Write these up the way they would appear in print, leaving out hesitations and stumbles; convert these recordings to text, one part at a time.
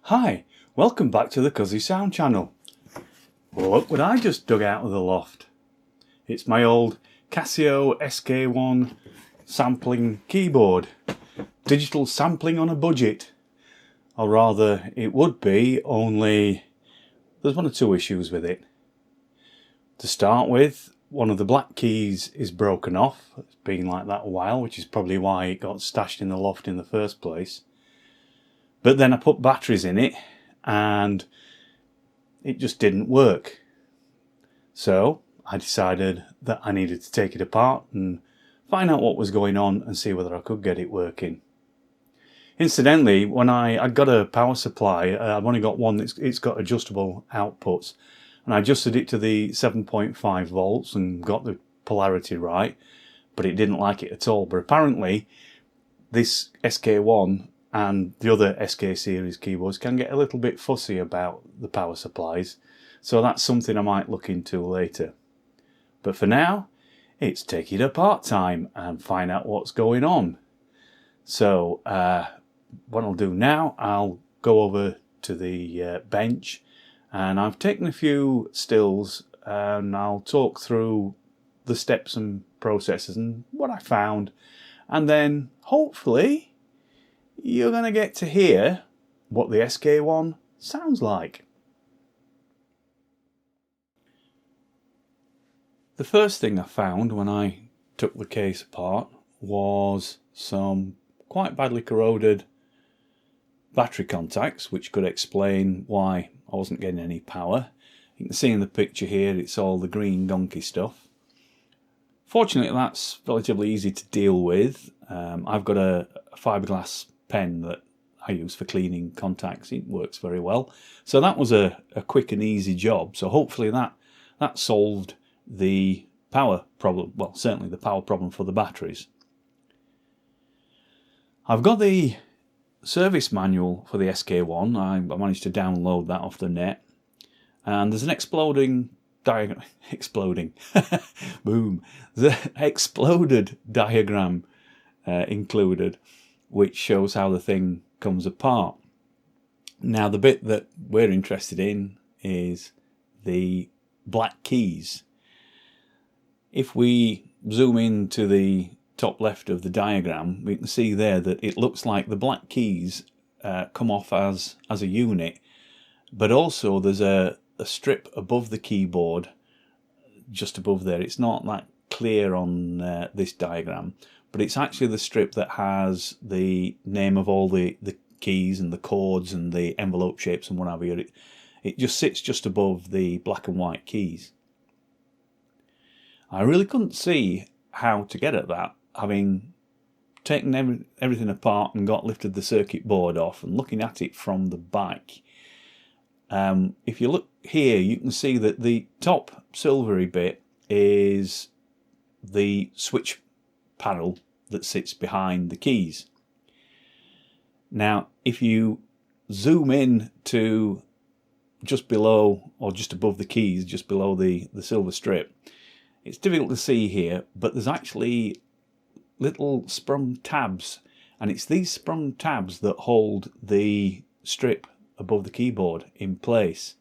Hi, welcome back to the Cuzzy Sound channel. Well, look what I just dug out of the loft. It's my old Casio SK-1 sampling keyboard. Digital sampling on a budget. Or rather, it would be, only there's one or two issues with it. To start with, one of the black keys is broken off. It's been like that a while, which is probably why it got stashed in the loft in the first place. But then I put batteries in it and it just didn't work. So I decided that I needed to take it apart and find out what was going on and see whether I could get it working. Incidentally, when I got a power supply, I've only got one it's got adjustable outputs, and I adjusted it to the 7.5 volts and got the polarity right, but it didn't like it at all. But apparently this SK-1 and the other SK series keyboards can get a little bit fussy about the power supplies, so that's something I might look into later. But for now, it's take it apart time and find out what's going on. So what I'll do now, I'll go over to the bench, and I've taken a few stills and I'll talk through the steps and processes and what I found, and then hopefully you're going to get to hear what the SK-1 sounds like. The first thing I found when I took the case apart was some quite badly corroded battery contacts, which could explain why I wasn't getting any power. You can see in the picture here it's all the green gunky stuff. Fortunately, that's relatively easy to deal with. I've got a fiberglass pen that I use for cleaning contacts. It works very well. So that was a quick and easy job. So hopefully that solved the power problem. Well, certainly the power problem for the batteries. I've got the service manual for the SK-1. I managed to download that off the net. And there's an exploding diagram. Exploding. Boom. The exploded diagram included, which shows how the thing comes apart. Now, the bit that we're interested in is the black keys. If we zoom in to the top left of the diagram, we can see there that it looks like the black keys come off as a unit, but also there's a strip above the keyboard, just above there. It's not that clear on this diagram, but it's actually the strip that has the name of all the keys and the chords and the envelope shapes and what have you. It just sits just above the black and white keys. I really couldn't see how to get at that, having taken everything apart and lifted the circuit board off and looking at it from the back. If you look here, you can see that the top silvery bit is the switch panel that sits behind the keys. Now, if you zoom in to just below or just above the keys, just below the silver strip, it's difficult to see here, but there's actually little sprung tabs, and it's these sprung tabs that hold the strip above the keyboard in place.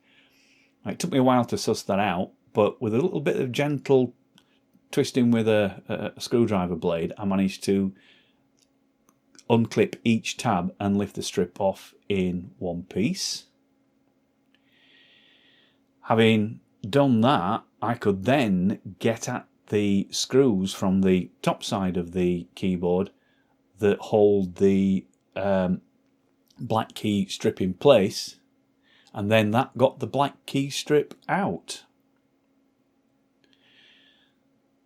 It took me a while to suss that out, but with a little bit of gentle twisting with a screwdriver blade, I managed to unclip each tab and lift the strip off in one piece. Having done that, I could then get at the screws from the top side of the keyboard that hold the black key strip in place, and then that got the black key strip out.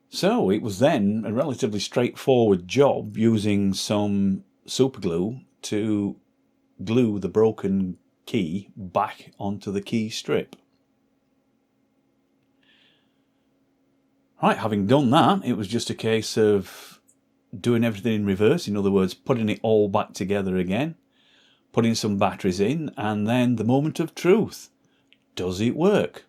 So it was then a relatively straightforward job using some super glue to glue the broken key back onto the key strip. Right, having done that, it was just a case of doing everything in reverse. In other words, putting it all back together again, putting some batteries in, and then the moment of truth. Does it work?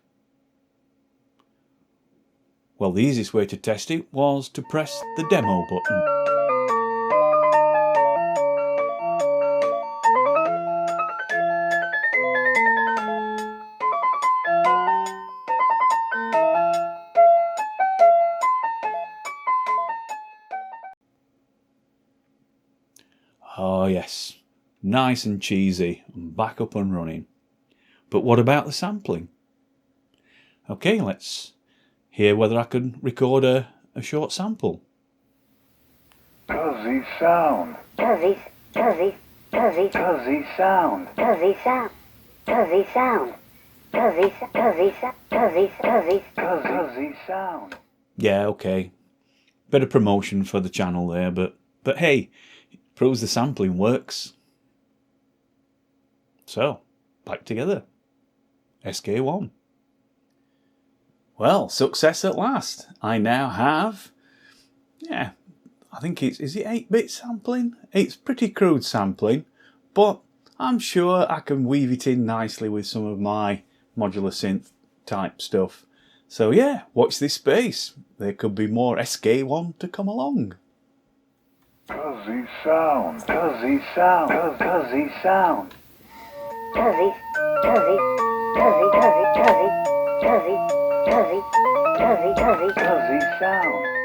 Well, the easiest way to test it was to press the demo button. nice and cheesy and back up and running. But what about the sampling? Okay, let's hear whether I can record a short sample. Fuzzy sound. Fuzzy, fuzzy, fuzzy, fuzzy sound. Fuzzy sound. Fuzzy sound. Fuzzy, fuzzy, fuzzy, fuzzy, fuzzy sound. Yeah, okay. Bit of promotion for the channel there, but hey, it proves the sampling works. So, back together. SK-1. Well, success at last. I now have, I think is it 8-bit sampling? It's pretty crude sampling, but I'm sure I can weave it in nicely with some of my modular synth type stuff. So yeah, watch this space. There could be more SK-1 to come along. Fuzzy sound. Fuzzy sound. Fuzzy sound. Fuzzy, fuzzy, fuzzy, fuzzy, fuzzy, fuzzy, fuzzy, fuzzy, fuzzy, fuzzy sound.